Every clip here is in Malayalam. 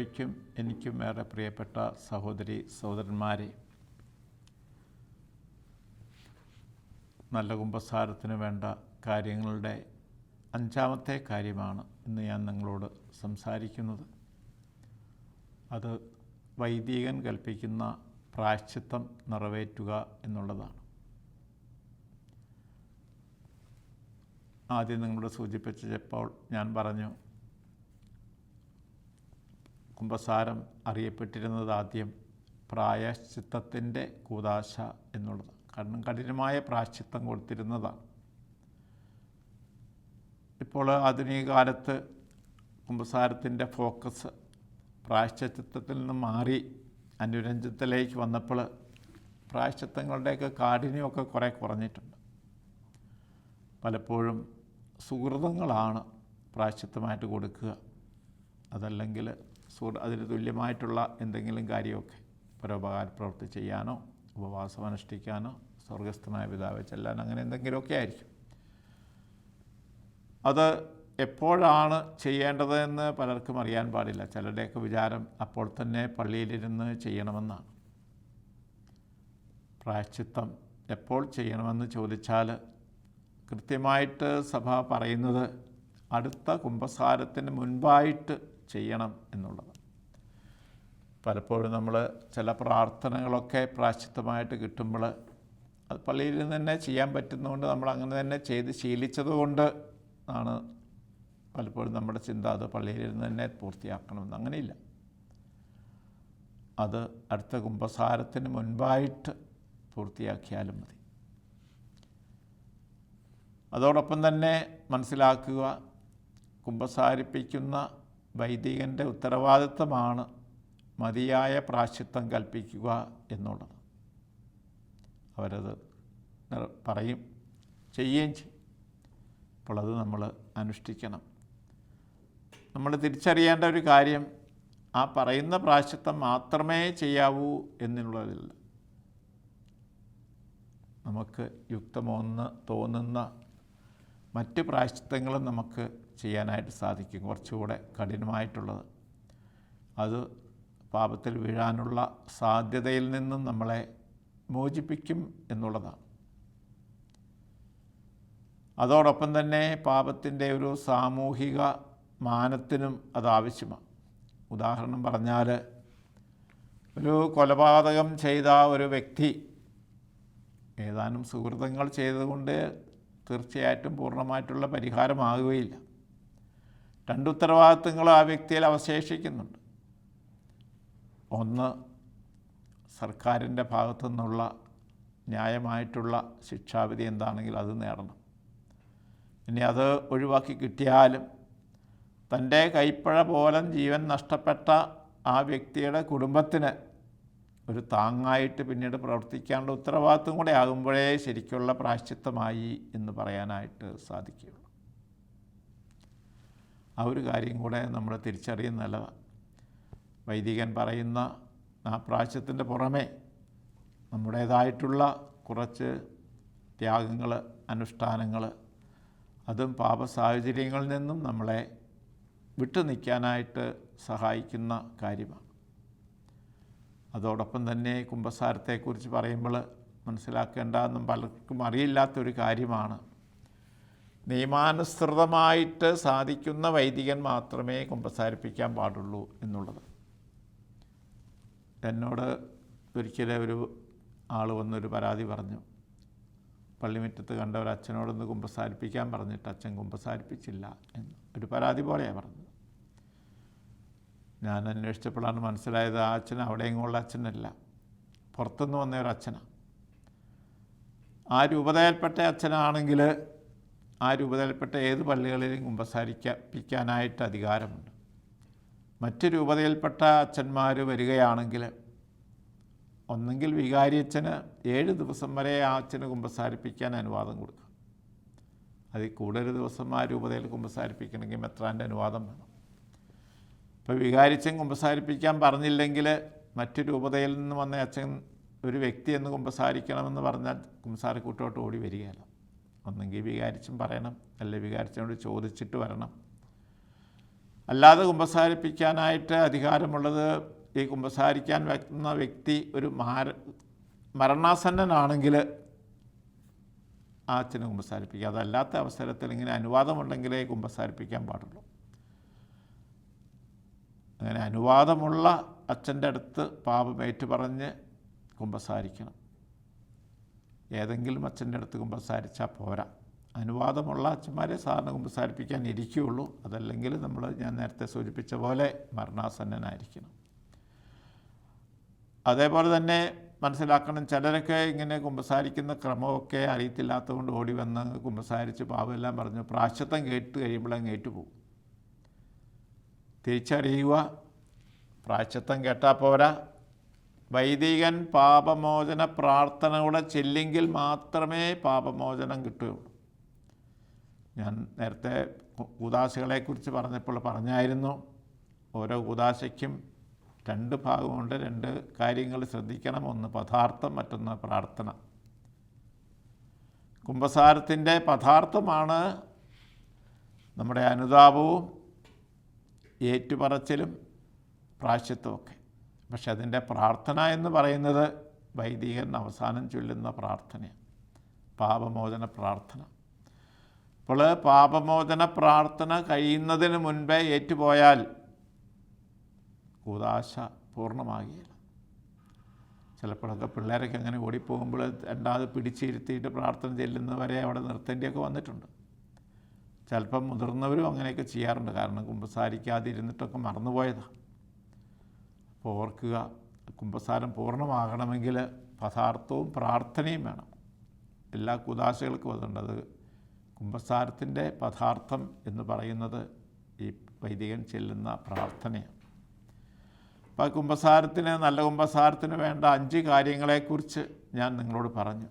ഈശോയ്ക്കും എനിക്കും ഏറെ പ്രിയപ്പെട്ട സഹോദരി സഹോദരന്മാരെ, നല്ല കുമ്പസാരത്തിന് വേണ്ട കാര്യങ്ങളുടെ 5-ാമത്തെ കാര്യമാണ് ഇന്ന് ഞാൻ നിങ്ങളോട് സംസാരിക്കുന്നത്. അത് വൈദികൻ കൽപ്പിക്കുന്ന പ്രായശ്ചിത്തം നിറവേറ്റുക എന്നുള്ളതാണ്. ആദ്യം നിങ്ങളോട് സൂചിപ്പിച്ചപ്പോൾ ഞാൻ പറഞ്ഞു, കുമ്പസാരം അറിയപ്പെട്ടിരുന്നത് ആദ്യം പ്രായശ്ചിത്തത്തിൻ്റെ കൂദാശ എന്നുള്ളത്. കാരണം കഠിനമായ പ്രായശ്ചിത്തം കൊടുത്തിരുന്നതാണ്. ഇപ്പോൾ ആധുനിക കാലത്ത് കുമ്പസാരത്തിൻ്റെ ഫോക്കസ് പ്രായശ്ചിത്തത്തിൽ നിന്ന് മാറി അനുരഞ്ജനത്തിലേക്ക് വന്നപ്പോൾ പ്രായശ്ചിത്തങ്ങളുടെയൊക്കെ കാഠിന്യമൊക്കെ കുറേ കുറഞ്ഞിട്ടുണ്ട്. പലപ്പോഴും സുഹൃതങ്ങളാണ് പ്രായശ്ചിത്തമായിട്ട് കൊടുക്കുക. അതല്ലെങ്കിൽ അതിന് തുല്യമായിട്ടുള്ള എന്തെങ്കിലും കാര്യമൊക്കെ പരോപകാര പ്രവൃത്തി ചെയ്യാനോ ഉപവാസം അനുഷ്ഠിക്കാനോ സ്വർഗസ്ഥനായ പിതാവെ ചെല്ലാൻ അങ്ങനെ എന്തെങ്കിലുമൊക്കെ ആയിരിക്കും. അത് എപ്പോഴാണ് ചെയ്യേണ്ടതെന്ന് പലർക്കും അറിയാൻ പാടില്ല. ചിലരുടെയൊക്കെ വിചാരം അപ്പോൾ തന്നെ പള്ളിയിലിരുന്ന് ചെയ്യണമെന്നാണ്. പ്രായശ്ചിത്തം എപ്പോൾ ചെയ്യണമെന്ന് ചോദിച്ചാൽ കൃത്യമായിട്ട് സഭ പറയുന്നത് അടുത്ത കുമ്പസാരത്തിന് മുൻപായിട്ട് ചെയ്യണം എന്നുള്ളത്. പലപ്പോഴും നമ്മൾ ചില പ്രാർത്ഥനകളൊക്കെ പ്രായശ്ചിത്തമായിട്ട് കിട്ടുമ്പോൾ അത് പള്ളിയിൽ നിന്ന് തന്നെ ചെയ്യാൻ പറ്റുന്നതുകൊണ്ട് നമ്മൾ അങ്ങനെ തന്നെ ചെയ്ത് ശീലിച്ചതുകൊണ്ട് ആണ് പലപ്പോഴും നമ്മുടെ ചിന്ത അത് പള്ളിയിൽ നിന്ന് തന്നെ പൂർത്തിയാക്കണമെന്ന്. അങ്ങനെയില്ല. അത് അടുത്ത കുമ്പസാരത്തിന് മുൻപായിട്ട് പൂർത്തിയാക്കിയാലും മതി. അതോടൊപ്പം തന്നെ മനസ്സിലാക്കുക, കുമ്പസാരിപ്പിക്കുന്ന വൈദികൻ്റെ ഉത്തരവാദിത്തമാണ് മതിയായ പ്രായശ്ചിത്തം കൽപ്പിക്കുക എന്നുള്ളത്. അവരത് പറയും, ചെയ്യുകയും ചെയ്യും. അപ്പോൾ അത് നമ്മൾ അനുഷ്ഠിക്കണം. നമ്മൾ തിരിച്ചറിയേണ്ട ഒരു കാര്യം, ആ പറയുന്ന പ്രായശ്ചിത്തം മാത്രമേ ചെയ്യാവൂ എന്നുള്ളതില്ല. നമുക്ക് യുക്തമെന്ന് തോന്നുന്ന മറ്റ് പ്രായശ്ചിത്തങ്ങളും നമുക്ക് ചെയ്യാനായിട്ട് സാധിക്കും, കുറച്ചുകൂടെ കഠിനമായിട്ടുള്ളത്. അത് പാപത്തിൽ വീഴാനുള്ള സാധ്യതയിൽ നിന്നും നമ്മളെ മോചിപ്പിക്കും എന്നുള്ളതാണ്. അതോടൊപ്പം തന്നെ പാപത്തിൻ്റെ ഒരു സാമൂഹിക മാനത്തിനും അത് ആവശ്യമാണ്. ഉദാഹരണം പറഞ്ഞാൽ, ഒരു കൊലപാതകം ചെയ്ത ഒരു വ്യക്തി ഏതാനും സുഹൃതങ്ങൾ ചെയ്തുകൊണ്ട് തീർച്ചയായിട്ടും പൂർണ്ണമായിട്ടുള്ള പരിഹാരമാകുകയില്ല. 2 ഉത്തരവാദിത്തങ്ങൾ ആ വ്യക്തിയിൽ അവശേഷിക്കുന്നുണ്ട്. ഒന്ന്, സർക്കാരിൻ്റെ ഭാഗത്തു നിന്നുള്ള ന്യായമായിട്ടുള്ള ശിക്ഷാവിധി എന്താണെങ്കിൽ അത് നേടണം. ഇനി അത് ഒഴിവാക്കി കിട്ടിയാലും തൻ്റെ കൈപ്പഴ പോലെ ജീവൻ നഷ്ടപ്പെട്ട ആ വ്യക്തിയുടെ കുടുംബത്തിന് ഒരു താങ്ങായിട്ട് പിന്നീട് പ്രവർത്തിക്കാനുള്ള ഉത്തരവാദിത്വം കൂടെ ആകുമ്പോഴേ ശരിക്കുള്ള പ്രായശ്ചിത്തമായി എന്ന് പറയാനായിട്ട് സാധിക്കുകയുള്ളൂ. ആ ഒരു കാര്യം കൂടെ നമ്മൾ തിരിച്ചറിയുന്ന നല്ലതാണ്. വൈദികൻ പറയുന്ന ആ പ്രായശ്ചിത്തത്തിൻ്റെ പുറമെ നമ്മുടേതായിട്ടുള്ള കുറച്ച് ത്യാഗങ്ങൾ, അനുഷ്ഠാനങ്ങൾ, അതും പാപ സാഹചര്യങ്ങളിൽ നിന്നും നമ്മളെ വിട്ടു നിൽക്കാനായിട്ട് സഹായിക്കുന്ന കാര്യമാണ്. അതോടൊപ്പം തന്നെ കുമ്പസാരത്തെക്കുറിച്ച് പറയുമ്പോൾ മനസ്സിലാക്കേണ്ടതെന്നും പലർക്കും അറിയില്ലാത്തൊരു കാര്യമാണ്, നിയമാനുസൃതമായിട്ട് സാധിക്കുന്ന വൈദികൻ മാത്രമേ കുമ്പസാരിപ്പിക്കാൻ പാടുള്ളൂ എന്നുള്ളത്. എന്നോട് ഒരിക്കലും ഒരു ആൾ വന്നൊരു പരാതി പറഞ്ഞു. പള്ളിമുറ്റത്ത് കണ്ട ഒരു അച്ഛനോടൊന്ന് കുമ്പസാരിപ്പിക്കാൻ പറഞ്ഞിട്ട് അച്ഛൻ കുമ്പസാരിപ്പിച്ചില്ല എന്ന് ഒരു പരാതി പോലെയാണ് പറഞ്ഞത്. ഞാൻ അന്വേഷിച്ചപ്പോഴാണ് മനസ്സിലായത്, ആ അച്ഛൻ അവിടെയെങ്ങുള്ള അച്ഛനല്ല, പുറത്തുനിന്ന് വന്ന ഒരു അച്ഛനാണ്. ആ രൂപതയിൽപ്പെട്ട അച്ഛനാണെങ്കിൽ ആ രൂപതയിൽപ്പെട്ട ഏത് പള്ളികളിലും കുമ്പസാരിപ്പിക്കാനായിട്ട് അധികാരമുണ്ട്. മറ്റ് രൂപതയിൽപ്പെട്ട അച്ഛന്മാർ വരികയാണെങ്കിൽ ഒന്നെങ്കിൽ വികാരിയച്ഛന് 7 ദിവസം വരെ ആ അച്ഛന് കുമ്പസാരിപ്പിക്കാൻ അനുവാദം കൊടുക്കാം. അതിൽ കൂടുതൽ ദിവസം ആ രൂപതയിൽ കുമ്പസാരിപ്പിക്കണമെങ്കിൽ മെത്രാൻ്റെ അനുവാദം വേണം. ഇപ്പോൾ വികാരിച്ചൻ കുമ്പസാരിപ്പിക്കാൻ പറഞ്ഞില്ലെങ്കിൽ മറ്റു രൂപതയിൽ നിന്ന് വന്ന അച്ഛൻ ഒരു വ്യക്തി എന്ന് കുമ്പസാരിക്കണമെന്ന് പറഞ്ഞാൽ കുമ്പസാരക്കൂട്ടോട്ട് ഓടി വരികയല്ല. ഒന്നെങ്കിൽ വികാരിച്ചും പറയണം, അല്ലെങ്കിൽ വികാരിച്ചനോട് ചോദിച്ചിട്ട് വരണം. അല്ലാതെ കുമ്പസാരിപ്പിക്കാനായിട്ട് അധികാരമുള്ളത് ഈ കുമ്പസാരിക്കാൻ വെക്കുന്ന വ്യക്തി ഒരു മരണാസന്നനാണെങ്കിൽ ആ അച്ഛനെ കുമ്പസാരിപ്പിക്കുക. അതല്ലാത്ത അവസരത്തിൽ ഇങ്ങനെ അനുവാദമുണ്ടെങ്കിലേ കുമ്പസാരിപ്പിക്കാൻ പാടുള്ളൂ. അങ്ങനെ അനുവാദമുള്ള അച്ഛൻ്റെ അടുത്ത് പാപം ഏറ്റുപറഞ്ഞ് കുമ്പസാരിക്കണം. ഏതെങ്കിലും അച്ഛൻ്റെ അടുത്ത് കുമ്പസാരിച്ചാൽ പോരാ. അനുവാദമുള്ള അച്ഛന്മാരെ സാധാരണ കുമ്പസാരിപ്പിക്കാൻ ഇരിക്കുകയുള്ളൂ. അതല്ലെങ്കിൽ ഞാൻ നേരത്തെ സൂചിപ്പിച്ച പോലെ മരണാസന്നനായിരിക്കണം. അതേപോലെ തന്നെ മനസ്സിലാക്കണം, ചിലരൊക്കെ ഇങ്ങനെ കുമ്പസാരിക്കുന്ന ക്രമമൊക്കെ അറിയത്തില്ലാത്തതുകൊണ്ട് ഓടി വന്ന് കുമ്പസാരിച്ച് പാപമെല്ലാം പറഞ്ഞു പ്രായശ്ചിത്തം കേട്ട് കഴിയുമ്പോഴങ്ങ് ഏറ്റുപോകും. തിരിച്ചറിയുക, പ്രായശ്ചിത്തം കേട്ടാൽ പോരാ, വൈദികൻ പാപമോചന പ്രാർത്ഥനയുടെ ചെല്ലെങ്കിൽ മാത്രമേ പാപമോചനം കിട്ടുകയുള്ളൂ. ഞാൻ നേരത്തെ കൂദാശകളെക്കുറിച്ച് പറഞ്ഞപ്പോൾ പറഞ്ഞായിരുന്നു, ഓരോ കൂദാശയ്ക്കും 2 ഭാഗമുണ്ട്. 2 കാര്യങ്ങൾ ശ്രദ്ധിക്കണം. ഒന്ന് പദാർത്ഥം, മറ്റൊന്ന് പ്രാർത്ഥന. കുമ്പസാരത്തിൻ്റെ പദാർത്ഥമാണ് നമ്മുടെ അനുതാപവും ഏറ്റുപറച്ചിലും പ്രായശ്ചിത്തമൊക്കെ. പക്ഷെ അതിൻ്റെ പ്രാർത്ഥന എന്ന് പറയുന്നത് വൈദികൻ അവസാനം ചൊല്ലുന്ന പ്രാർത്ഥനയാണ്, പാപമോചന പ്രാർത്ഥന. അപ്പോൾ പാപമോചന പ്രാർത്ഥന കഴിയുന്നതിന് മുൻപേ ഏറ്റുപോയാൽ കൂദാശ പൂർണ്ണമാകുകയില്ല. ചിലപ്പോഴൊക്കെ പിള്ളേരൊക്കെ അങ്ങനെ ഓടിപ്പോകുമ്പോൾ രണ്ടാമത് പിടിച്ചിരുത്തിയിട്ട് പ്രാർത്ഥന ചെല്ലുന്നവരെ അവിടെ നിർത്തേണ്ടിയൊക്കെ വന്നിട്ടുണ്ട്. ചിലപ്പം മുതിർന്നവരും അങ്ങനെയൊക്കെ ചെയ്യാറുണ്ട്. കാരണം കുമ്പസാരിക്കാതിരുന്നിട്ടൊക്കെ മറന്നുപോയതാണ്. അപ്പോൾ ഓർക്കുക, കുമ്പസാരം പൂർണ്ണമാകണമെങ്കിൽ പദാർത്ഥവും പ്രാർത്ഥനയും വേണം. എല്ലാ കൂദാശകൾക്കും അതുണ്ട്. അത് കുമ്പസാരത്തിൻ്റെ പദാർത്ഥം എന്ന് പറയുന്നത് ഈ വൈദികൻ ചെല്ലുന്ന പ്രാർത്ഥനയാണ്. അപ്പോൾ കുമ്പസാരത്തിന്, നല്ല കുമ്പസാരത്തിന് വേണ്ട 5 കാര്യങ്ങളെക്കുറിച്ച് ഞാൻ നിങ്ങളോട് പറഞ്ഞു.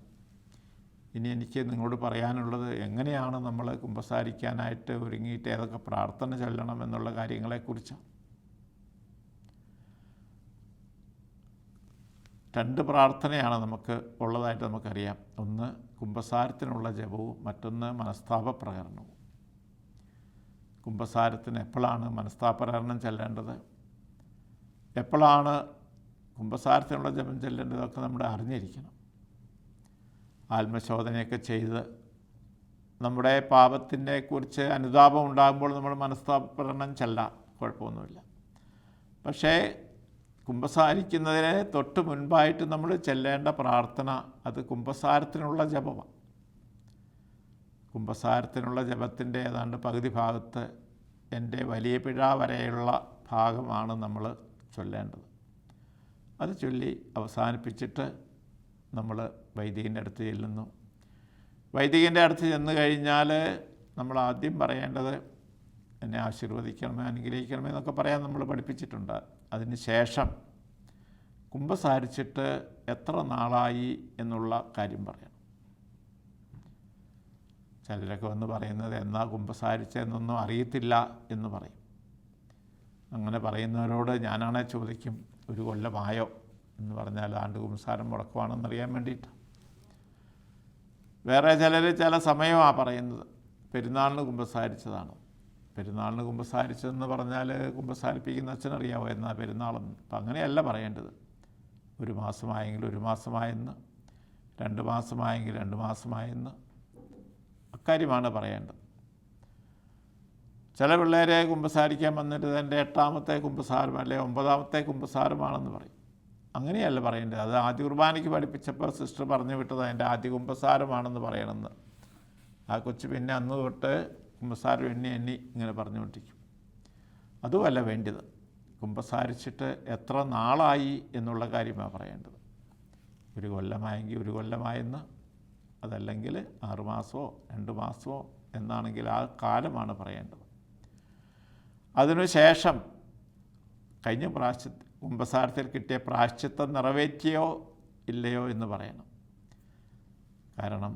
ഇനി എനിക്ക് നിങ്ങളോട് പറയാനുള്ളത് എങ്ങനെയാണ് നമ്മൾ കുമ്പസാരിക്കാനായിട്ട് ഒരുങ്ങിയിട്ട് ഏതൊക്കെ പ്രാർത്ഥന ചൊല്ലണം എന്നുള്ള കാര്യങ്ങളെക്കുറിച്ചാണ്. 2 പ്രാർത്ഥനയാണ് നമുക്ക് ഉള്ളതായിട്ട് നമുക്കറിയാം. ഒന്ന് കുമ്പസാരത്തിനുള്ള ജപവും മറ്റൊന്ന് മനസ്താപ പ്രകരണവും. കുമ്പസാരത്തിന് എപ്പോഴാണ് മനസ്താപ പ്രകരണം ചെല്ലേണ്ടത്, എപ്പോഴാണ് കുമ്പസാരത്തിനുള്ള ജപം ചെല്ലേണ്ടതൊക്കെ നമ്മൾ അറിഞ്ഞിരിക്കണം. ആത്മശോധനയൊക്കെ ചെയ്ത് നമ്മുടെ പാപത്തിനെ കുറിച്ച് അനുതാപം ഉണ്ടാകുമ്പോൾ നമ്മൾ മനസ്താപ പ്രകരണം ചെല്ലാം, കുഴപ്പമൊന്നുമില്ല. പക്ഷേ കുമ്പസാരിക്കുന്നതിന് തൊട്ട് മുൻപായിട്ട് നമ്മൾ ചെല്ലേണ്ട പ്രാർത്ഥന അത് കുമ്പസാരത്തിനുള്ള ജപമാണ്. കുമ്പസാരത്തിനുള്ള ജപത്തിൻ്റെ ഏതാണ്ട് പകുതി ഭാഗത്ത് എൻ്റെ വലിയ പിഴ വരെയുള്ള ഭാഗമാണ് നമ്മൾ ചൊല്ലേണ്ടത്. അത് ചൊല്ലി അവസാനിപ്പിച്ചിട്ട് നമ്മൾ വൈദികൻ്റെ അടുത്ത് ചെല്ലുന്നു. വൈദികൻ്റെ അടുത്ത് ചെന്ന് കഴിഞ്ഞാൽ നമ്മൾ ആദ്യം പറയേണ്ടത് എന്നെ ആശീർവദിക്കണമേ, അനുഗ്രഹിക്കണമേ എന്നൊക്കെ പറയാൻ നമ്മൾ പഠിപ്പിച്ചിട്ടുണ്ട്. അതിന് ശേഷം കുമ്പസാരിച്ചിട്ട് എത്ര നാളായി എന്നുള്ള കാര്യം പറയണം. ചിലരൊക്കെ വന്ന് പറയുന്നത് എന്നാ കുമ്പസാരിച്ചതെന്നൊന്നും അറിയത്തില്ല എന്ന് പറയും. അങ്ങനെ പറയുന്നവരോട് ഞാനാണെ ചോദിക്കും, 1 കൊല്ലമായോ എന്ന് പറഞ്ഞാൽ ആണ്ട് കുമ്പസാരം മുടക്കുവാണെന്നറിയാൻ വേണ്ടിയിട്ട്. വേറെ ചിലർ ചില സമയമാണ് പറയുന്നത്, പെരുന്നാളിന് കുമ്പസാരിച്ചതാണ്. പെരുന്നാളിന് കുമ്പസാരിച്ചതെന്ന് പറഞ്ഞാൽ കുമ്പസാരിപ്പിക്കുന്ന അച്ഛനറിയാമോ എന്നാ പെരുന്നാളെന്ന്. അപ്പം അങ്ങനെയല്ല പറയേണ്ടത്. 1 മാസമായെങ്കിൽ 1 മാസമായെന്ന്, 2 മാസമായെങ്കിൽ 2 മാസമായെന്ന്, അക്കാര്യമാണ് പറയേണ്ടത്. ചില പിള്ളേരെ കുമ്പസാരിക്കാൻ വന്നിട്ട് എൻ്റെ 8ാമത്തെ കുമ്പസാരം അല്ലെ 9ാമത്തെ കുമ്പസാരമാണെന്ന് പറയും. അങ്ങനെയല്ല പറയേണ്ടത്. അത് ആദ്യ കുർബാനയ്ക്ക് പഠിപ്പിച്ചപ്പോൾ സിസ്റ്റർ പറഞ്ഞു വിട്ടത് അതിൻ്റെ ആദ്യ കുമ്പസാരമാണെന്ന് പറയണമെന്ന്. ആ കൊച്ചു പിന്നെ അന്ന് തൊട്ട് കുമ്പസാരം എണ്ണി ഇങ്ങനെ പറഞ്ഞുകൊണ്ടിരിക്കും. അതുമല്ല വേണ്ടത്. കുമ്പസാരിച്ചിട്ട് എത്ര നാളായി എന്നുള്ള കാര്യമാണ് പറയേണ്ടത്. 1 കൊല്ലമായെങ്കിൽ 1 കൊല്ലമായെന്ന്, അതല്ലെങ്കിൽ 6 മാസമോ 2 മാസമോ എന്നാണെങ്കിൽ ആ കാലമാണ് പറയേണ്ടത്. അതിനുശേഷം കഴിഞ്ഞ കുമ്പസാരത്തിൽ കിട്ടിയ പ്രായശ്ചിത്തം നിറവേറ്റിയോ ഇല്ലയോ എന്ന് പറയണം. കാരണം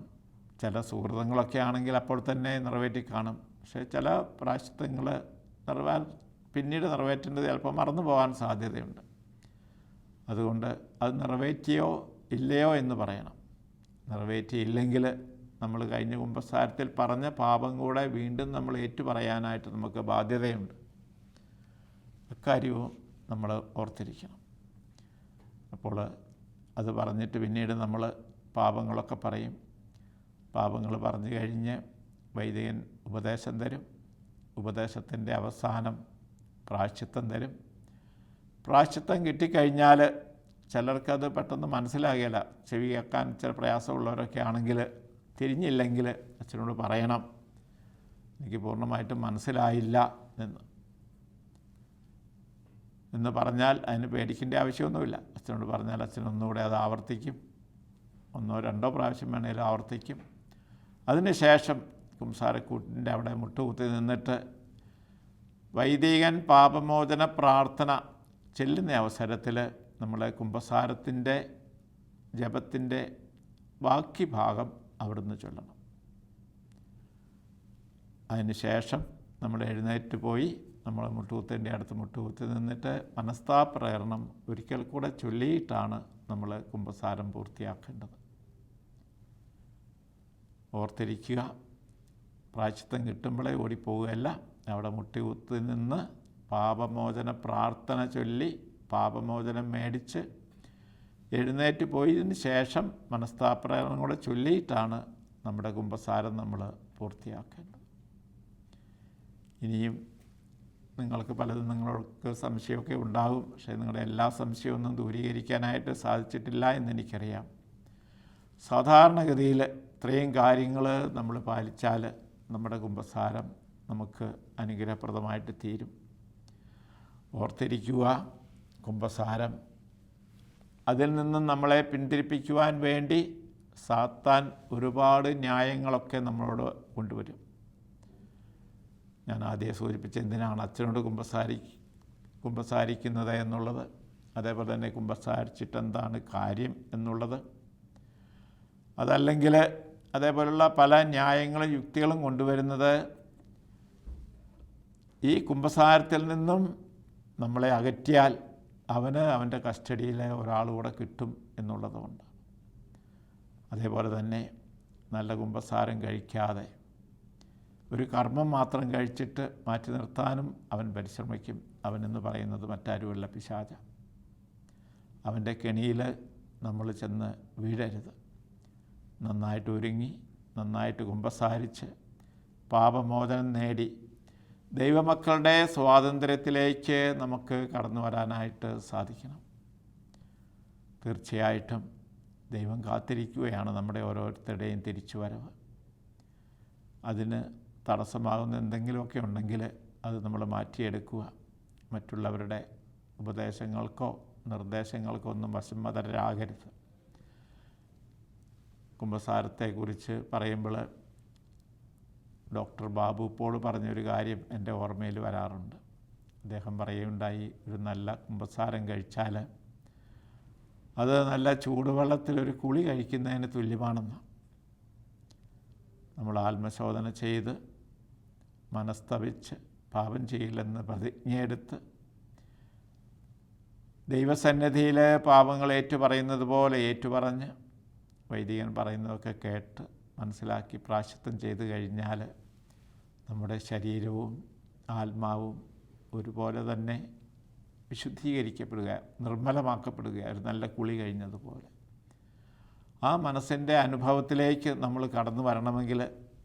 ചില സുഹൃത്തുക്കളൊക്കെ ആണെങ്കിൽ അപ്പോൾ തന്നെ നിറവേറ്റി കാണും. പക്ഷേ ചില പ്രായശ്ചിത്തങ്ങൾ പിന്നീട് നിറവേറ്റേണ്ടത് ചിലപ്പോൾ മറന്നു പോകാൻ സാധ്യതയുണ്ട്. അതുകൊണ്ട് അത് നിറവേറ്റിയോ ഇല്ലയോ എന്ന് പറയണം. നിറവേറ്റിയില്ലെങ്കിൽ നമ്മൾ കഴിഞ്ഞ കുമ്പസാരത്തിൽ പറഞ്ഞ പാപം കൂടെ വീണ്ടും നമ്മൾ ഏറ്റുപറയാനായിട്ട് നമുക്ക് ബാധ്യതയുണ്ട്. കാര്യവും നമ്മൾ ഓർത്തിരിക്കണം. അപ്പോൾ അത് പറഞ്ഞിട്ട് പിന്നീട് നമ്മൾ പാപങ്ങളൊക്കെ പറയും. പാപങ്ങൾ പറഞ്ഞു കഴിഞ്ഞ് വൈദികൻ ഉപദേശം തരും. ഉപദേശത്തിൻ്റെ അവസാനം പ്രായശ്ചിത്തം തരും. പ്രായശ്ചിത്തം കിട്ടിക്കഴിഞ്ഞാൽ ചിലർക്കത് പെട്ടെന്ന് മനസ്സിലാകില്ല. ചെവി കേൾക്കാൻ ചില പ്രയാസമുള്ളവരൊക്കെ ആണെങ്കിൽ തിരിഞ്ഞില്ലെങ്കിൽ അച്ഛനോട് പറയണം, എനിക്ക് പൂർണ്ണമായിട്ടും മനസ്സിലായില്ല എന്ന് പറഞ്ഞാൽ അതിന് പേടിക്കേണ്ട ആവശ്യമൊന്നുമില്ല. അച്ഛനോട് പറഞ്ഞാൽ അച്ഛൻ ഒന്നുകൂടെ അത് ആവർത്തിക്കും. 1 or 2 പ്രാവശ്യം വേണമെങ്കിലും ആവർത്തിക്കും. അതിന് ശേഷം കുംസാരക്കൂട്ടിൻ്റെ അവിടെ മുട്ടുകുത്തി നിന്നിട്ട് വൈദികൻ പാപമോചന പ്രാർത്ഥന ചെല്ലുന്ന അവസരത്തിൽ നമ്മളെ കുംഭസാരത്തിൻ്റെ ജപത്തിൻ്റെ ബാക്കി ഭാഗം അവിടുന്ന് ചൊല്ലണം. അതിന് ശേഷം നമ്മൾ എഴുന്നേറ്റ് പോയി നമ്മൾ മുട്ടുകുത്തിൻ്റെ അടുത്ത് മുട്ടുകുത്തി നിന്നിട്ട് മനസ്താപ്രേരണം ഒരിക്കൽ കൂടെ ചൊല്ലിയിട്ടാണ് നമ്മൾ കുംഭസാരം പൂർത്തിയാക്കേണ്ടത്. ഓർത്തിരിക്കുക, പ്രായശ്ചിത്തം കിട്ടുമ്പോഴേ ഓടിപ്പോവുകയല്ല. അവിടെ മുട്ടുകുത്തി നിന്ന് പാപമോചന പ്രാർത്ഥന ചൊല്ലി പാപമോചനം മേടിച്ച് എഴുന്നേറ്റ് പോയതിന് ശേഷം മനസ്താപ്രേരണം കൂടെ ചൊല്ലിയിട്ടാണ് നമ്മുടെ കുംഭസാരം നമ്മൾ പൂർത്തിയാക്കേണ്ടത്. ഇനിയും നിങ്ങൾക്ക് പലതും നിങ്ങൾക്ക് സംശയമൊക്കെ ഉണ്ടാകും. പക്ഷേ നിങ്ങളുടെ എല്ലാ സംശയമൊന്നും ദൂരീകരിക്കാനായിട്ട് സാധിച്ചിട്ടില്ല എന്നെനിക്കറിയാം. സാധാരണഗതിയിൽ ഇത്രയും കാര്യങ്ങൾ നമ്മൾ പാലിച്ചാൽ നമ്മുടെ കുംഭസാരം നമുക്ക് അനുഗ്രഹപ്രദമായിട്ട് തീരും. ഓർത്തിരിക്കുക, കുംഭസാരം അതിൽ നിന്നും നമ്മളെ പിന്തിരിപ്പിക്കുവാൻ വേണ്ടി സാത്താൻ ഒരുപാട് ന്യായങ്ങളൊക്കെ നമ്മളോട് കൊണ്ടുവരും. ഞാൻ ആദ്യം സൂചിപ്പിച്ച എന്തിനാണ് അച്ഛനോട് കുമ്പസാരിക്കുന്നത് എന്നുള്ളത്, അതേപോലെ തന്നെ കുമ്പസാരിച്ചിട്ടെന്താണ് കാര്യം എന്നുള്ളത്, അതല്ലെങ്കിൽ അതേപോലുള്ള പല ന്യായങ്ങളും യുക്തികളും കൊണ്ടുവരുന്നത് ഈ കുമ്പസാരത്തിൽ നിന്നും നമ്മളെ അകറ്റിയാൽ അവൻ്റെ കസ്റ്റഡിയിലെ ഒരാൾ കൂടെ കിട്ടും എന്നുള്ളതുകൊണ്ട്. അതേപോലെ തന്നെ നല്ല കുമ്പസാരം കഴിക്കാതെ ഒരു കർമ്മം മാത്രം കഴിച്ചിട്ട് മാറ്റി നിർത്താനും അവൻ പരിശ്രമിക്കും. അവനെന്ന് പറയുന്നത് മറ്റാരുമല്ല, പിശാച. അവൻ്റെ കെണിയിൽ നമ്മൾ ചെന്ന് വീഴരുത്. നന്നായിട്ട് ഒരുങ്ങി നന്നായിട്ട് കുമ്പസാരിച്ച് പാപമോചനം നേടി ദൈവമക്കളുടെ സ്വാതന്ത്ര്യത്തിലേക്ക് നമുക്ക് കടന്നു വരാനായിട്ട് സാധിക്കണം. തീർച്ചയായിട്ടും ദൈവം കാത്തിരിക്കുകയാണ് നമ്മുടെ ഓരോരുത്തരുടെയും തിരിച്ചുവരവ്. അതിന് തടസ്സമാകുന്ന എന്തെങ്കിലുമൊക്കെ ഉണ്ടെങ്കിൽ അത് നമ്മൾ മാറ്റിയെടുക്കുക. മറ്റുള്ളവരുടെ ഉപദേശങ്ങൾക്കോ നിർദ്ദേശങ്ങൾക്കോ ഒന്നും വശംവദരാകരുത്. കുമ്പസാരത്തെക്കുറിച്ച് പറയുമ്പോൾ ഡോക്ടർ ബാബു പോൾ പറഞ്ഞൊരു കാര്യം എൻ്റെ ഓർമ്മയിൽ വരാറുണ്ട്. അദ്ദേഹം പറയുകയുണ്ടായി, ഒരു നല്ല കുമ്പസാരം കഴിച്ചാൽ അത് നല്ല ചൂടുവെള്ളത്തിലൊരു കുളി കഴിക്കുന്നതിന് തുല്യമാണെന്ന്. നമ്മൾ ആത്മശോധന ചെയ്ത് മനസ്തപിച്ച് പാപം ചെയ്യില്ലെന്ന് പ്രതിജ്ഞയെടുത്ത് ദൈവസന്നിധിയിൽ പാപങ്ങൾ ഏറ്റുപറയുന്നത് പോലെ ഏറ്റുപറഞ്ഞ് വൈദികൻ പറയുന്നതൊക്കെ കേട്ട് മനസ്സിലാക്കി പ്രായശ്ചിത്തം ചെയ്ത് കഴിഞ്ഞാൽ നമ്മുടെ ശരീരവും ആത്മാവും ഒരുപോലെ തന്നെ വിശുദ്ധീകരിക്കപ്പെടുക, നിർമ്മലമാക്കപ്പെടുക, ഒരു നല്ല കുളി കഴിഞ്ഞതുപോലെ. ആ മനസ്സിൻ്റെ അനുഭവത്തിലേക്ക് നമ്മൾ കടന്നു വരണമെങ്കിൽ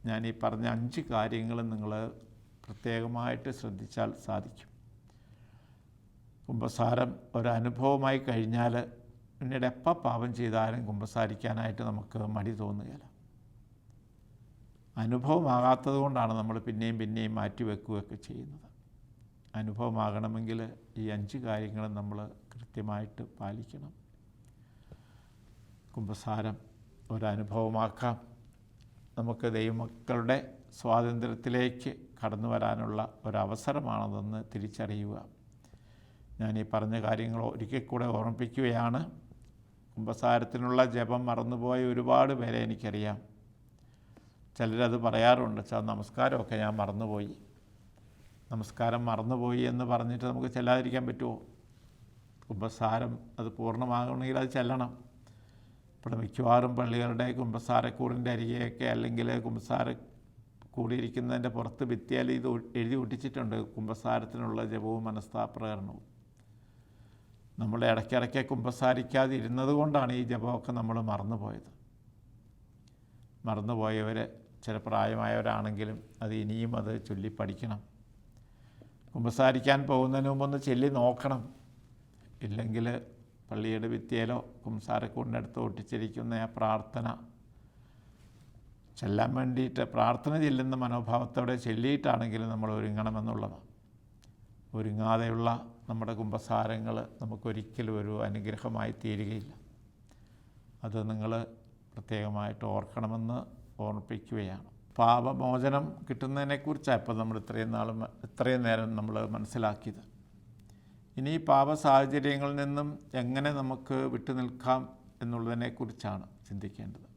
ഞാൻ ഈ പറഞ്ഞ 5 കാര്യങ്ങൾ നിങ്ങൾ പ്രത്യേകമായിട്ട് ശ്രദ്ധിച്ചാൽ സാധിക്കും. കുമ്പസാരം ഒരനുഭവമായി കഴിഞ്ഞാൽ പിന്നീട് എപ്പോൾ പാപം ചെയ്താലും കുമ്പസാരിക്കാനായിട്ട് നമുക്ക് മടി തോന്നുകയില്ല. അനുഭവമാകാത്തത് കൊണ്ടാണ് നമ്മൾ പിന്നെയും മാറ്റിവെക്കുകയൊക്കെ ചെയ്യുന്നത്. അനുഭവമാകണമെങ്കിൽ ഈ 5 കാര്യങ്ങളും നമ്മൾ കൃത്യമായിട്ട് പാലിക്കണം. കുമ്പസാരം ഒരനുഭവമാക്കാം. നമുക്ക് ദൈവമക്കളുടെ സ്വാതന്ത്ര്യത്തിലേക്ക് കടന്നു വരാനുള്ള ഒരവസരമാണതെന്ന് തിരിച്ചറിയുക. ഞാൻ ഈ പറഞ്ഞ കാര്യങ്ങൾ ഒരിക്കൽ കൂടെ ഓർമ്മിപ്പിക്കുകയാണ്. കുമ്പസാരത്തിനുള്ള ജപം മറന്നുപോയ ഒരുപാട് പേരെ എനിക്കറിയാം. ചിലരത് പറയാറുണ്ട്, നമസ്കാരമൊക്കെ ഞാൻ മറന്നുപോയി. നമസ്കാരം മറന്നുപോയി എന്ന് പറഞ്ഞിട്ട് നമുക്ക് ചെല്ലാതിരിക്കാൻ പറ്റുമോ? കുമ്പസാരം അത് പൂർണ്ണമാകണമെങ്കിൽ അത് ചെല്ലണം. ഇപ്പോൾ മിക്കവാറും പള്ളികളുടെ കുമ്പസാരക്കൂടിൻ്റെ അരികെയൊക്കെ അല്ലെങ്കിൽ കുമ്പസാര കൂടിയിരിക്കുന്നതിൻ്റെ പുറത്ത് ഭിത്തിയാൽ ഇത് എഴുതി ഒട്ടിച്ചിട്ടുണ്ട്, കുമ്പസാരത്തിനുള്ള ജപവും മനസ്താപ്രകരണവും. നമ്മൾ ഇടയ്ക്കിടയ്ക്ക് കുമ്പസാരിക്കാതെ ഇരുന്നത് കൊണ്ടാണ് ഈ ജപമൊക്കെ നമ്മൾ മറന്നുപോയവർ ചില പ്രായമായവരാണെങ്കിലും അത് ഇനിയും അത് ചൊല്ലി പഠിക്കണം. കുമ്പസാരിക്കാൻ പോകുന്നതിന് മുമ്പൊന്ന് ചൊല്ലി നോക്കണം. ഇല്ലെങ്കിൽ പള്ളിയുടെ ഭിത്തിയിലോ കുമ്പസാരക്കൂടിനടുത്ത് ഒട്ടിച്ചിരിക്കുന്ന ആ പ്രാർത്ഥന ചെല്ലാൻ വേണ്ടിയിട്ട്, പ്രാർത്ഥന ചെല്ലുന്ന മനോഭാവത്തോടെ ചൊല്ലിയിട്ടാണെങ്കിലും നമ്മൾ ഒരുങ്ങണമെന്നുള്ളതാണ്. ഒരുങ്ങാതെയുള്ള നമ്മുടെ കുമ്പസാരങ്ങൾ നമുക്കൊരിക്കലും ഒരു അനുഗ്രഹമായി തീരുകയില്ല. അത് നിങ്ങൾ പ്രത്യേകമായിട്ട് ഓർക്കണമെന്ന് ഓർമ്മിപ്പിക്കുകയാണ്. പാപമോചനം കിട്ടുന്നതിനെക്കുറിച്ചാണ് ഇപ്പോൾ നമ്മൾ ഇത്രയും നേരം നമ്മൾ മനസ്സിലാക്കിയത്. ഇനി പാപ സാഹചര്യങ്ങളിൽ നിന്നും എങ്ങനെ നമുക്ക് വിട്ടുനിൽക്കാം എന്നുള്ളതിനെക്കുറിച്ചാണ് ചിന്തിക്കേണ്ടത്.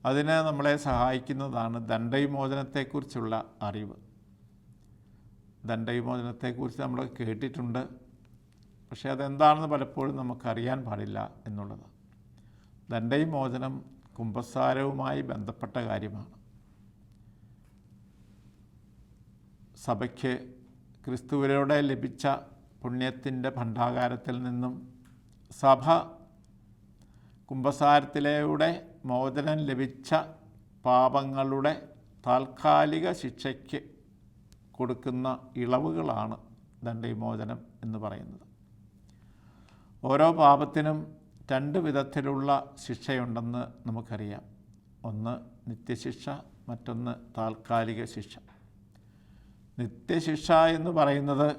അതിന് നമ്മളെ സഹായിക്കുന്നതാണ് ദണ്ഡവിമോചനത്തെക്കുറിച്ചുള്ള അറിവ്. ദണ്ഡവിമോചനത്തെക്കുറിച്ച് നമ്മൾ കേട്ടിട്ടുണ്ട്, പക്ഷേ അതെന്താണെന്ന് പലപ്പോഴും നമുക്കറിയാൻ പാടില്ല എന്നുള്ളത്. ദണ്ഡവിമോചനം കുമ്പസാരവുമായി ബന്ധപ്പെട്ട കാര്യമാണ്. സഭയ്ക്ക് ക്രിസ്തുവിലൂടെ ലഭിച്ച പുണ്യത്തിൻ്റെ ഭണ്ഡാകാരത്തിൽ നിന്നും സഭ കുമ്പസാരത്തിലൂടെ മോചനം ലഭിച്ച പാപങ്ങളുടെ താൽക്കാലിക ശിക്ഷയ്ക്ക് കൊടുക്കുന്ന ഇളവുകളാണ് ദണ്ഡവിമോചനം എന്ന് പറയുന്നത്. ഓരോ പാപത്തിനും 2 വിധത്തിലുള്ള ശിക്ഷയുണ്ടെന്ന് നമുക്കറിയാം. ഒന്ന് നിത്യശിക്ഷ, മറ്റൊന്ന് താൽക്കാലിക ശിക്ഷ. നിത്യശിക്ഷ എന്ന് പറയുന്നത്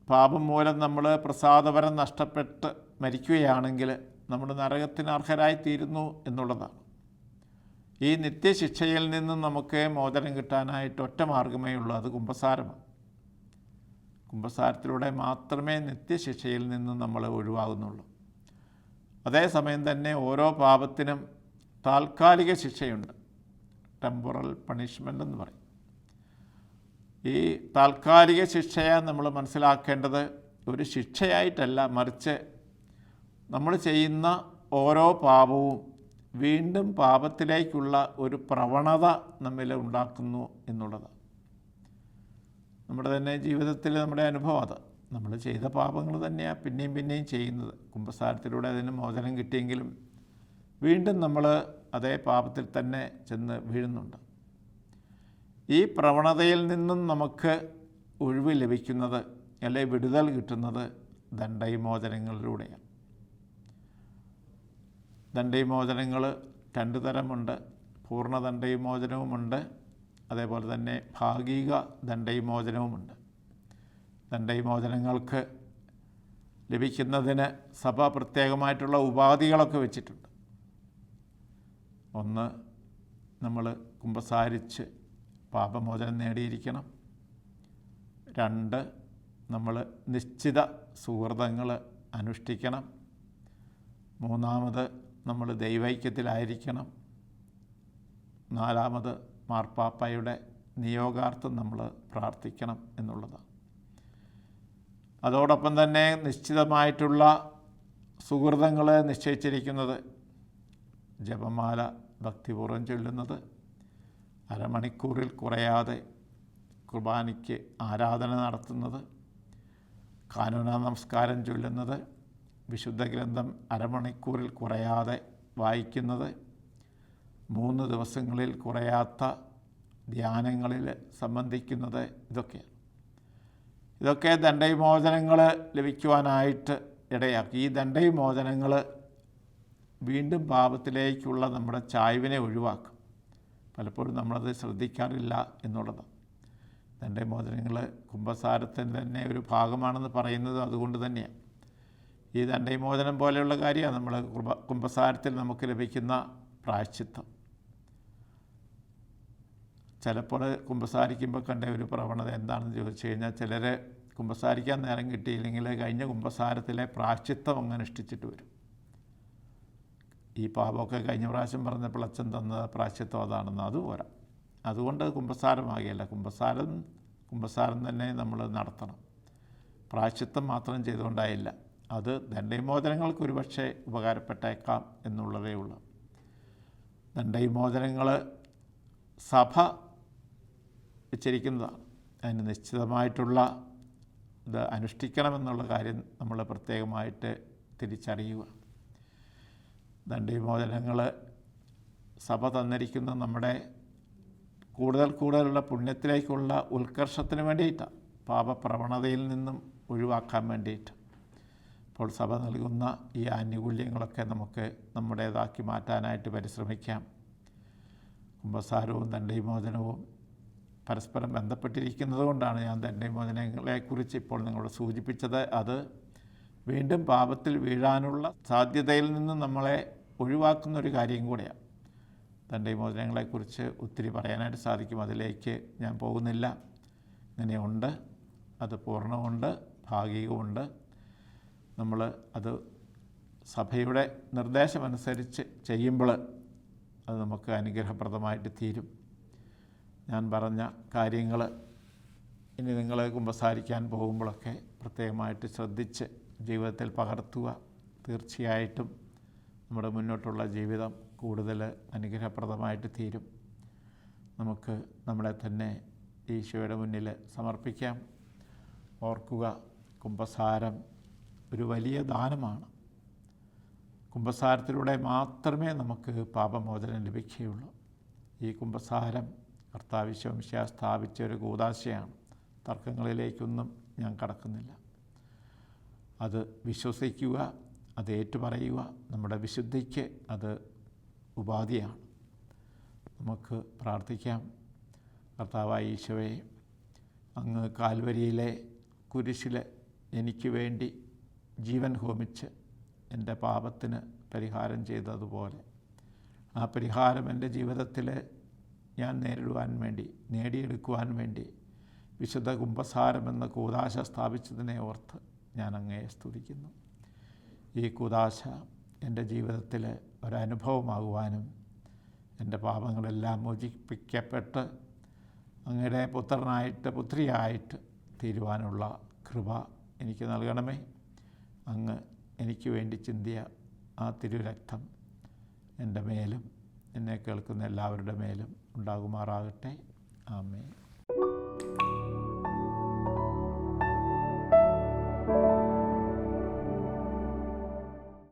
പാപം മൂലം നമ്മൾ പ്രസാദപരം നഷ്ടപ്പെട്ട് മരിക്കുകയാണെങ്കിൽ നമ്മൾ നരകത്തിന് അർഹരായിത്തീരുന്നു എന്നുള്ളതാണ്. ഈ നിത്യശിക്ഷയിൽ നിന്നും നമുക്ക് മോചനം കിട്ടാനായിട്ട് ഒറ്റ മാർഗ്ഗമേ ഉള്ളൂ, അത് കുമ്പസാരമാണ്. കുമ്പസാരത്തിലൂടെ മാത്രമേ നിത്യശിക്ഷയിൽ നിന്നും നമ്മൾ ഒഴിവാകുന്നുള്ളൂ. അതേസമയം തന്നെ ഓരോ പാപത്തിനും താൽക്കാലിക ശിക്ഷയുണ്ട്, ടെമ്പറൽ പണിഷ്മെൻ്റ് എന്ന് പറയും. ഈ താൽക്കാലിക ശിക്ഷയെ നമ്മൾ മനസ്സിലാക്കേണ്ടത് ഒരു ശിക്ഷയായിട്ടല്ല, മറിച്ച് നമ്മൾ ചെയ്യുന്ന ഓരോ പാപവും വീണ്ടും പാപത്തിലേക്കുള്ള ഒരു പ്രവണത നമ്മിൽ ഉണ്ടാക്കുന്നു എന്നുള്ളതാണ്. നമ്മുടെ തന്നെ ജീവിതത്തിൽ നമ്മുടെ അനുഭവം അത്. നമ്മൾ ചെയ്ത പാപങ്ങൾ തന്നെയാണ് പിന്നെയും ചെയ്യുന്നത്. കുമ്പസാരത്തിലൂടെ അതിന് മോചനം കിട്ടിയെങ്കിലും വീണ്ടും നമ്മൾ അതേ പാപത്തിൽ തന്നെ ചെന്ന് വീഴുന്നുണ്ട്. ഈ പ്രവണതയിൽ നിന്നും നമുക്ക് ഒഴിവ് ലഭിക്കുന്നത്, അല്ലെങ്കിൽ വിടുതൽ കിട്ടുന്നത് ദണ്ഡവിമോചനങ്ങളിലൂടെയാണ്. ദണ്ഡവിമോചനങ്ങൾ 2 തരമുണ്ട്. പൂർണ്ണ ദണ്ഡവിമോചനവുമുണ്ട്, അതേപോലെ തന്നെ ഭാഗിക ദണ്ഡവിമോചനവുമുണ്ട്. ദണ്ഡവിമോചനങ്ങൾക്ക് ലഭിക്കുന്നതിന് സഭ പ്രത്യേകമായിട്ടുള്ള ഉപാധികളൊക്കെ വെച്ചിട്ടുണ്ട്. ഒന്ന്, നമ്മൾ കുമ്പസാരിച്ച് പാപമോചനം നേടിയിരിക്കണം. 2, നമ്മൾ നിശ്ചിത സുഹൃതങ്ങൾ അനുഷ്ഠിക്കണം. 3, നമ്മൾ ദൈവൈക്യത്തിലായിരിക്കണം. 4, മാർപ്പാപ്പയുടെ നിയോഗാർത്ഥം നമ്മൾ പ്രാർത്ഥിക്കണം എന്നുള്ളതാണ്. അതോടൊപ്പം തന്നെ നിശ്ചിതമായിട്ടുള്ള സുഹൃതങ്ങൾ നിശ്ചയിച്ചിരിക്കുന്നത് ജപമാല ഭക്തിപൂർവ്വം ചൊല്ലുന്നത്, അരമണിക്കൂറിൽ കുറയാതെ കുർബാനയ്ക്ക് ആരാധന നടത്തുന്നത്, കാനോന നമസ്കാരം ചൊല്ലുന്നത്, വിശുദ്ധ ഗ്രന്ഥം അരമണിക്കൂറിൽ കുറയാതെ വായിക്കുന്നത്, 3 ദിവസങ്ങളിൽ കുറയാത്ത ധ്യാനങ്ങളിൽ സംബന്ധിക്കുന്നത്, ഇതൊക്കെ ദണ്ഡവിമോചനങ്ങൾ ലഭിക്കുവാനായിട്ട് ഇടയാക്കി. ഈ ദണ്ഡവിമോചനങ്ങൾ വീണ്ടും പാപത്തിലേക്കുള്ള നമ്മുടെ ചായ്വിനെ ഒഴിവാക്കും. പലപ്പോഴും നമ്മളത് ശ്രദ്ധിക്കാറില്ല എന്നുള്ളതാണ്. ദണ്ഡവിമോചനങ്ങൾ കുമ്പസാരത്തിൻ്റെ തന്നെ ഒരു ഭാഗമാണെന്ന് പറയുന്നത് അതുകൊണ്ട് തന്നെയാണ്. ഈ ദണ്ഡവിമോചനം പോലെയുള്ള കാര്യമാണ് നമ്മൾ കുമ്പസാരത്തിൽ നമുക്ക് ലഭിക്കുന്ന പ്രായശ്ചിത്തം. ചിലപ്പോൾ കുമ്പസാരിക്കുമ്പോൾ കണ്ട ഒരു പ്രവണത എന്താണെന്ന് ചോദിച്ചു കഴിഞ്ഞാൽ, ചിലർ കുമ്പസാരിക്കാൻ നേരം കിട്ടിയില്ലെങ്കിൽ കഴിഞ്ഞ കുമ്പസാരത്തിലെ പ്രായശ്ചിത്തം അങ്ങ് അനുഷ്ഠിച്ചിട്ട് വരും. ഈ പാപമൊക്കെ കഴിഞ്ഞ പ്രാവശ്യം പറഞ്ഞപ്പോൾ അച്ഛൻ തന്ന പ്രായശ്ചിത്തം അതാണെന്ന്, അതുപോരാ. അതുകൊണ്ട് കുമ്പസാരമാകില്ല. കുമ്പസാരം തന്നെ നമ്മൾ നടത്തണം. പ്രായശ്ചിത്തം മാത്രം ചെയ്തുകൊണ്ടായില്ല. അത് ദണ്ഡവിമോചനങ്ങൾക്ക് ഒരുപക്ഷെ ഉപകാരപ്പെട്ടേക്കാം എന്നുള്ളതേ ഉള്ളൂ. ദണ്ഡവിമോചനങ്ങൾ സഭ വെച്ചിരിക്കുന്നതാണ്. അതിന് നിശ്ചിതമായിട്ടുള്ള ഇത് അനുഷ്ഠിക്കണമെന്നുള്ള കാര്യം നമ്മൾ പ്രത്യേകമായിട്ട് തിരിച്ചറിയുക. ദണ്ഡവിമോചനങ്ങൾ സഭ തന്നിരിക്കുന്ന നമ്മുടെ കൂടുതലുള്ള പുണ്യത്തിലേക്കുള്ള ഉത്കർഷത്തിന് വേണ്ടിയിട്ടാണ്, പാപപ്രവണതയിൽ നിന്നും ഒഴിവാക്കാൻ വേണ്ടിയിട്ട്. അപ്പോൾ സഭ നൽകുന്ന ഈ ആനുകൂല്യങ്ങളൊക്കെ നമുക്ക് നമ്മുടേതാക്കി മാറ്റാനായിട്ട് പരിശ്രമിക്കാം. കുമ്പസാരവും ദണ്ഡവിമോചനവും പരസ്പരം ബന്ധപ്പെട്ടിരിക്കുന്നത് കൊണ്ടാണ് ഞാൻ ദണ്ഡവിമോചനങ്ങളെക്കുറിച്ച് ഇപ്പോൾ നിങ്ങളോട് സൂചിപ്പിച്ചത്. അത് വീണ്ടും പാപത്തിൽ വീഴാനുള്ള സാധ്യതയിൽ നിന്ന് നമ്മളെ ഒഴിവാക്കുന്നൊരു കാര്യം കൂടെയാണ്. ദണ്ഡവിമോചനങ്ങളെക്കുറിച്ച് ഒത്തിരി പറയാനായിട്ട് സാധിക്കും, അതിലേക്ക് ഞാൻ പോകുന്നില്ല. ഇങ്ങനെയുണ്ട്, അത് പൂർണ്ണമുണ്ട്, ഭാഗികമുണ്ട്. നമ്മൾ അത് സഭയുടെ നിർദ്ദേശമനുസരിച്ച് ചെയ്യുമ്പോൾ അത് നമുക്ക് അനുഗ്രഹപ്രദമായിട്ട് തീരും. ഞാൻ പറഞ്ഞ കാര്യങ്ങൾ ഇനി നിങ്ങൾ കുമ്പസാരിക്കാൻ പോകുമ്പോഴൊക്കെ പ്രത്യേകമായിട്ട് ശ്രദ്ധിച്ച് ജീവിതത്തിൽ പകർത്തുക. തീർച്ചയായിട്ടും നമ്മുടെ മുന്നോട്ടുള്ള ജീവിതം കൂടുതൽ അനുഗ്രഹപ്രദമായിട്ട് തീരും. നമുക്ക് നമ്മളെ തന്നെ ഈശോയുടെ മുന്നിൽ സമർപ്പിക്കാം. ഓർക്കുക, കുമ്പസാരം ഒരു വലിയ ദാനമാണ്. കുമ്പസാരത്തിലൂടെ മാത്രമേ നമുക്ക് പാപമോചനം ലഭിക്കുകയുള്ളൂ. ഈ കുമ്പസാരം കർത്താവിശ്വംശ സ്ഥാപിച്ച ഒരു കൂദാശയാണ്. തർക്കങ്ങളിലേക്കൊന്നും ഞാൻ കടക്കുന്നില്ല. അത് വിശ്വസിക്കുക, അത് ഏറ്റുപറയുക. നമ്മുടെ വിശുദ്ധിക്ക് അത് ഉപാധിയാണ്. നമുക്ക് പ്രാർത്ഥിക്കാം. കർത്താവായ ഈശോയെ, അങ്ങ് കാൽവരിയിലെ കുരിശിൽ എനിക്ക് വേണ്ടി ജീവൻ ഹോമിച്ച് എൻ്റെ പാപത്തിന് പരിഹാരം ചെയ്തതുപോലെ ആ പരിഹാരം എൻ്റെ ജീവിതത്തിൽ ഞാൻ നേടിയെടുക്കുവാൻ വേണ്ടി വിശുദ്ധ കുമ്പസാരം എന്ന കൂദാശ സ്ഥാപിച്ചതിനെ ഓർത്ത് ഞാൻ അങ്ങയെ സ്തുതിക്കുന്നു. ഈ കൂദാശ എൻ്റെ ജീവിതത്തിൽ ഒരനുഭവമാകുവാനും എൻ്റെ പാപങ്ങളെല്ലാം മോചിപ്പിക്കപ്പെട്ട് അങ്ങയുടെ പുത്രനായിട്ട് പുത്രിയായിട്ട് തീരുവാനുള്ള കൃപ എനിക്ക് നൽകണമേ. അങ്ങ് എനിക്ക് വേണ്ടി ചിന്തിയ ആ തിരുരക്തം എൻ്റെ മേലും എന്നെ കേൾക്കുന്ന എല്ലാവരുടെ മേലും ഉണ്ടാകുമാറാകട്ടെ. ആമേൻ.